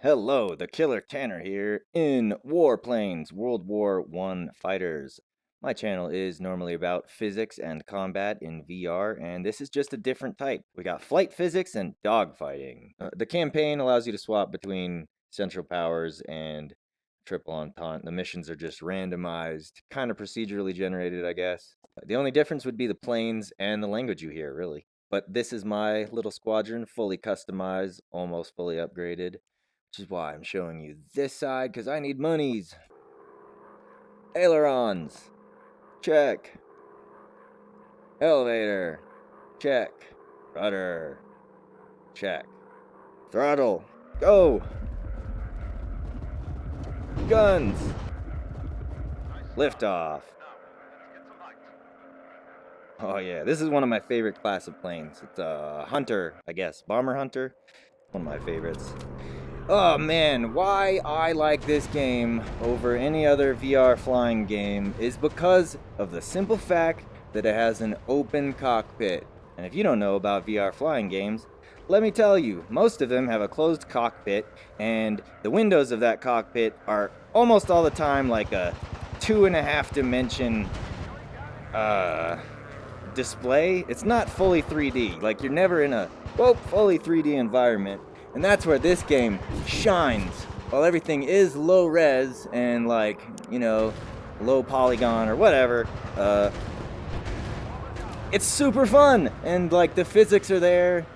Hello, the Killer Tanner here in Warplanes, World War I Fighters. My channel is normally about physics and combat in VR, and this is just a different type. We got flight physics and dogfighting. The campaign allows you to swap between Central Powers and Triple Entente. The missions are just randomized, kind of procedurally generated, I guess. The only difference would be the planes and the language you hear, really. But this is my little squadron, fully customized, almost fully upgraded. Which is why I'm showing you this side, because I need monies. Ailerons. Check. Elevator. Check. Rudder. Check. Throttle. Go. Guns. Liftoff. Oh yeah, this is one of my favorite class of planes. It's a Hunter, I guess. Bomber Hunter. One of my favorites. Oh man, why I like this game over any other VR flying game is because of the simple fact that it has an open cockpit. And if you don't know about VR flying games, let me tell you, most of them have a closed cockpit, and the windows of that cockpit are almost all the time like a 2.5 dimension display. It's not fully 3D, like you're never in a fully 3D environment. And that's where this game shines. While everything is low res and like, you know, low polygon or whatever, it's super fun. And like the physics are there,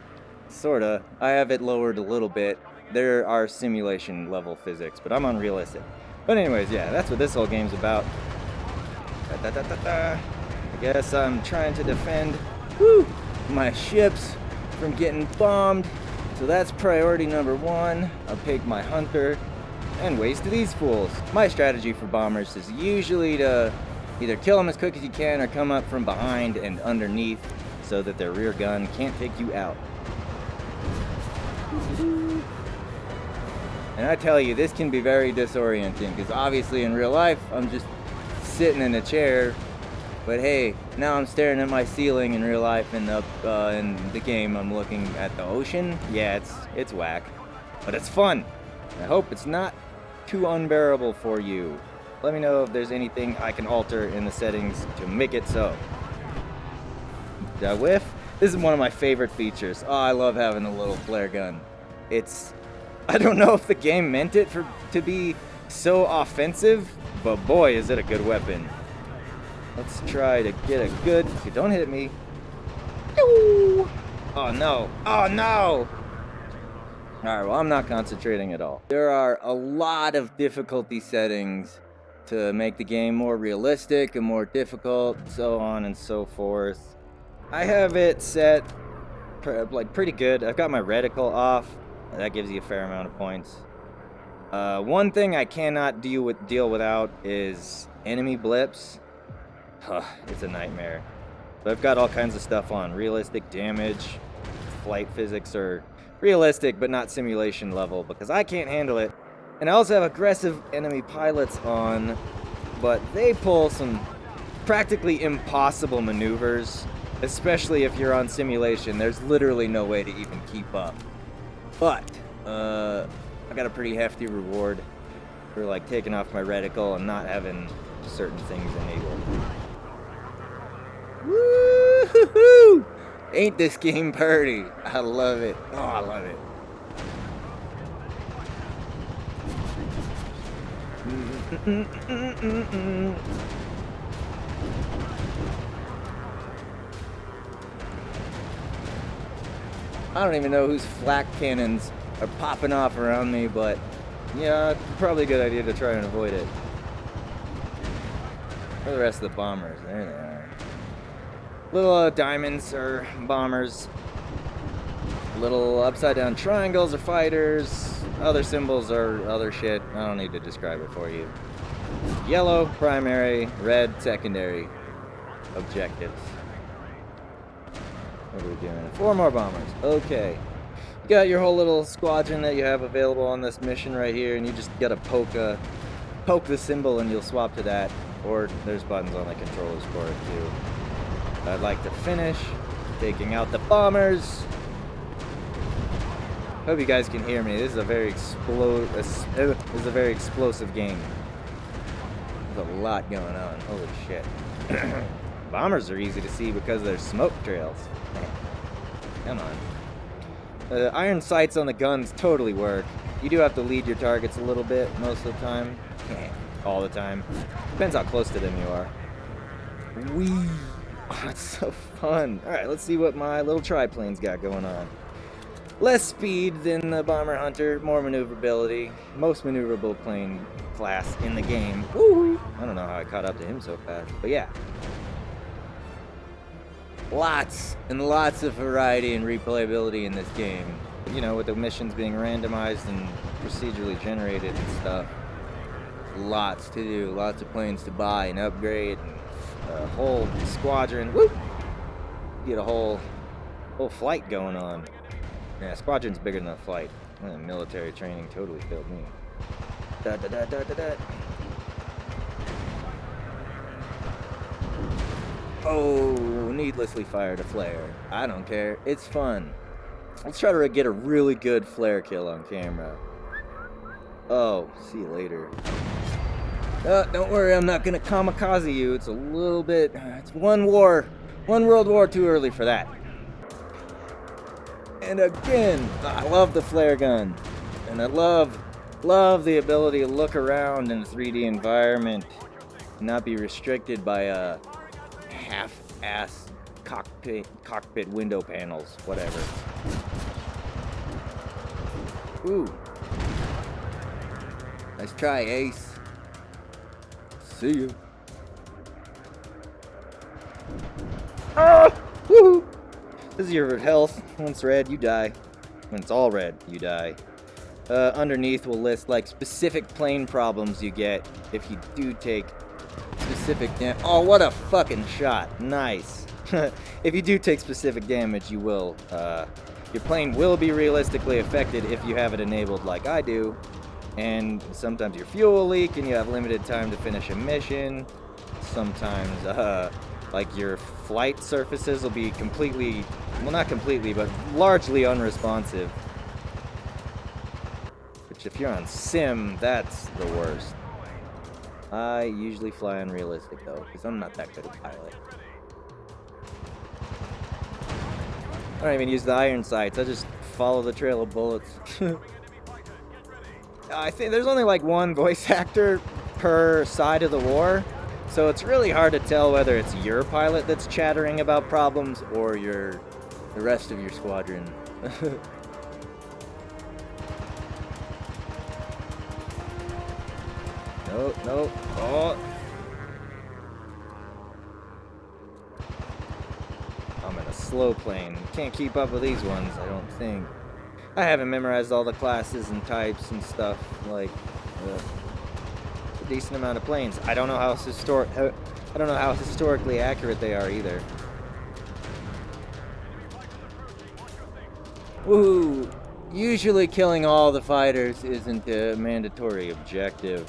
sorta. I have it lowered a little bit. There are simulation level physics, but I'm unrealistic. But anyways, yeah, that's what this whole game's about. I guess I'm trying to defend my ships from getting bombed. So that's priority number one. I'll take my Hunter and waste these fools. My strategy for bombers is usually to either kill them as quick as you can or come up from behind and underneath so that their rear gun can't take you out. And I tell you, this can be very disorienting because obviously in real life, I'm just sitting in a chair. But hey, now I'm staring at my ceiling in real life, and in the game I'm looking at the ocean. Yeah, it's whack, but it's fun. I hope it's not too unbearable for you. Let me know if there's anything I can alter in the settings to make it so. Did I whiff? This is one of my favorite features. Oh, I love having a little flare gun. I don't know if the game meant it to be so offensive, but boy, is it a good weapon. Let's try to get a good... Don't hit me. Oh no. Oh no! Alright, well, I'm not concentrating at all. There are a lot of difficulty settings to make the game more realistic and more difficult, so on and so forth. I have it set like pretty good. I've got my reticle off. That gives you a fair amount of points. One thing I cannot deal without is enemy blips. It's a nightmare. But I've got all kinds of stuff on. Realistic damage, flight physics are realistic but not simulation level because I can't handle it. And I also have aggressive enemy pilots on, but they pull some practically impossible maneuvers, especially if you're on simulation. There's literally no way to even keep up. But I got a pretty hefty reward for like taking off my reticle and not having certain things enabled. Woo-hoo-hoo! Ain't this game pretty? I love it. Oh, I love it. I don't even know whose flak cannons are popping off around me, but yeah, probably a good idea to try and avoid it. Where are the rest of the bombers? There they are. Little diamonds are bombers. Little upside down triangles are fighters. Other symbols are other shit. I don't need to describe it for you. Yellow, primary. Red, secondary. Objectives. What are we doing? 4 more bombers. Okay. You got your whole little squadron that you have available on this mission right here, and you just gotta poke the symbol and you'll swap to that. Or there's buttons on the controllers for it too. I'd like to finish taking out the bombers. Hope you guys can hear me. This is a very explosive game. There's a lot going on. Holy shit. Bombers are easy to see because they're smoke trails. Come on. The iron sights on the guns totally work. You do have to lead your targets a little bit most of the time. All the time. Depends how close to them you are. Whee! Oh, it's so fun. Alright, let's see what my little triplane's got going on. Less speed than the Bomber Hunter, more maneuverability. Most maneuverable plane class in the game. Woo! I don't know how I caught up to him so fast, but yeah. Lots and lots of variety and replayability in this game. You know, with the missions being randomized and procedurally generated and stuff. Lots to do, lots of planes to buy and upgrade, and a whole squadron. Woo! Get a whole flight going on. Yeah, squadron's bigger than a flight. Military training totally failed me. Da da da da da da. Oh, needlessly fired a flare. I don't care. It's fun. Let's try to get a really good flare kill on camera. Oh, see you later. Don't worry, I'm not gonna kamikaze you. It's a little bit... It's one World War too early for that. And again, I love the flare gun. And I love the ability to look around in a 3D environment and not be restricted by half-ass cockpit window panels, whatever. Ooh. Nice try, Ace. See you. Ah! Woohoo! This is your health. When it's red, you die. When it's all red, you die. Underneath will list like specific plane problems you get if you do take specific damage. Oh, what a fucking shot. Nice. If you do take specific damage, you will. Your plane will be realistically affected if you have it enabled like I do. And sometimes your fuel will leak and you have limited time to finish a mission. Sometimes, like your flight surfaces will be completely, well, not completely, but largely unresponsive. Which if you're on sim, that's the worst. I usually fly unrealistic though, because I'm not that good a pilot. I don't even use the iron sights, I just follow the trail of bullets. I think there's only like one voice actor per side of the war, so it's really hard to tell whether it's your pilot that's chattering about problems or the rest of your squadron. No. Oh. I'm in a slow plane. Can't keep up with these ones, I don't think. I haven't memorized all the classes and types and stuff, like a decent amount of planes. I don't know how historically accurate they are either. Woohoo! Usually killing all the fighters isn't a mandatory objective,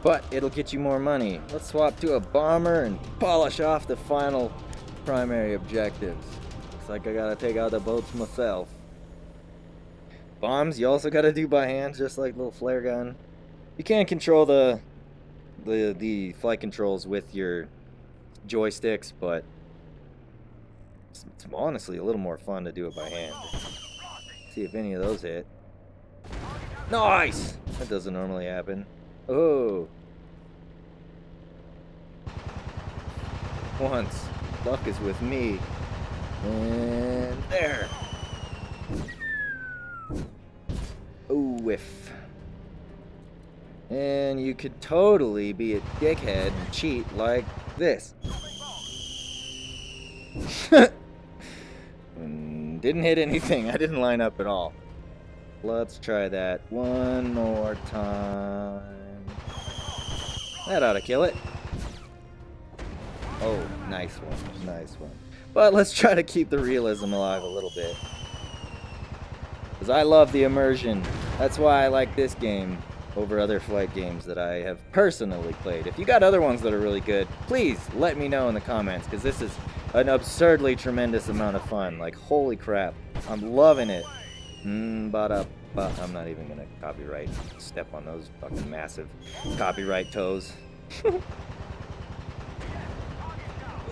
but it'll get you more money. Let's swap to a bomber and polish off the final primary objectives. Looks like I gotta take out the boats myself. Bombs you also gotta do by hand, just like little flare gun. You can control the flight controls with your joysticks, but it's honestly a little more fun to do it by hand. See if any of those hit. Nice! That doesn't normally happen. Oh. Once. Luck is with me. And there. Oh, whiff. And you could totally be a dickhead and cheat like this. Didn't hit anything. I didn't line up at all. Let's try that one more time. That ought to kill it. Oh, nice one. Nice one. But let's try to keep the realism alive a little bit. Because I love the immersion. That's why I like this game over other flight games that I have personally played. If you got other ones that are really good, please let me know in the comments, because this is an absurdly tremendous amount of fun. Like, holy crap. I'm loving it. I'm not even gonna copyright step on those fucking massive copyright toes.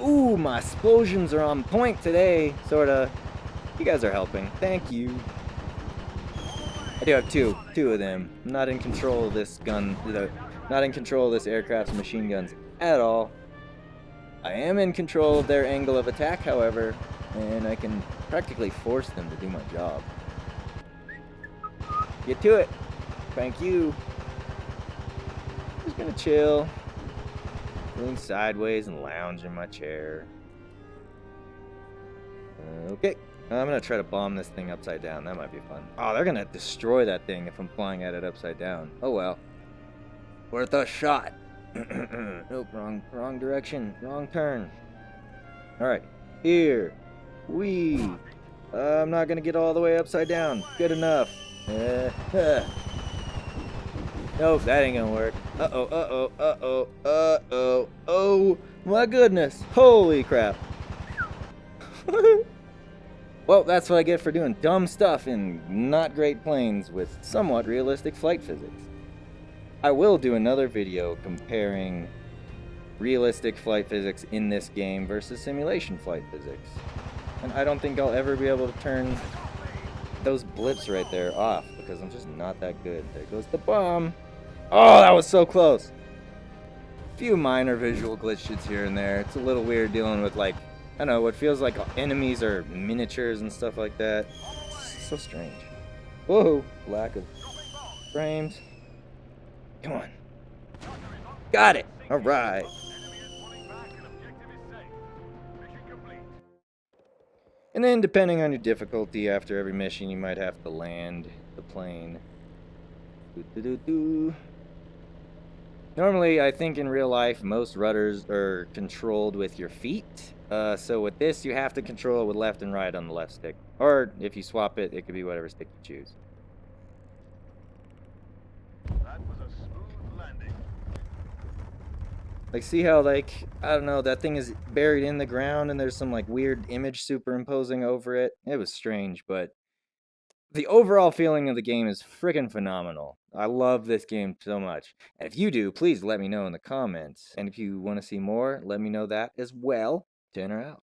Ooh, my explosions are on point today, sorta. You guys are helping. Thank you. I do have two of them. I'm not in control of this gun, not in control of this aircraft's machine guns at all. I am in control of their angle of attack, however, and I can practically force them to do my job. Get to it. Thank you. Just gonna chill, lean sideways and lounge in my chair. Okay. I'm gonna try to bomb this thing upside down. That might be fun. Oh, they're gonna destroy that thing if I'm flying at it upside down. Oh well. Worth a shot. Nope, wrong direction. Wrong turn. Alright. Here. Wee. I'm not gonna get all the way upside down. Good enough. Nope, that ain't gonna work. Oh my goodness. Holy crap. Well, that's what I get for doing dumb stuff in not great planes with somewhat realistic flight physics. I will do another video comparing realistic flight physics in this game versus simulation flight physics. And I don't think I'll ever be able to turn those blips right there off because I'm just not that good. There goes the bomb. Oh, that was so close. A few minor visual glitches here and there. It's a little weird dealing with, like, I don't know, what feels like enemies are miniatures and stuff like that. It's so strange. Whoa, lack of frames. Come on. Got it. All right. And then, depending on your difficulty, after every mission, you might have to land the plane. Normally, I think in real life, most rudders are controlled with your feet. So with this, you have to control it with left and right on the left stick. Or if you swap it, it could be whatever stick you choose. That was a smooth landing. Like, see how, like, I don't know, that thing is buried in the ground and there's some, like, weird image superimposing over it? It was strange, but the overall feeling of the game is freaking phenomenal. I love this game so much. And if you do, please let me know in the comments. And if you want to see more, let me know that as well. Tanner out.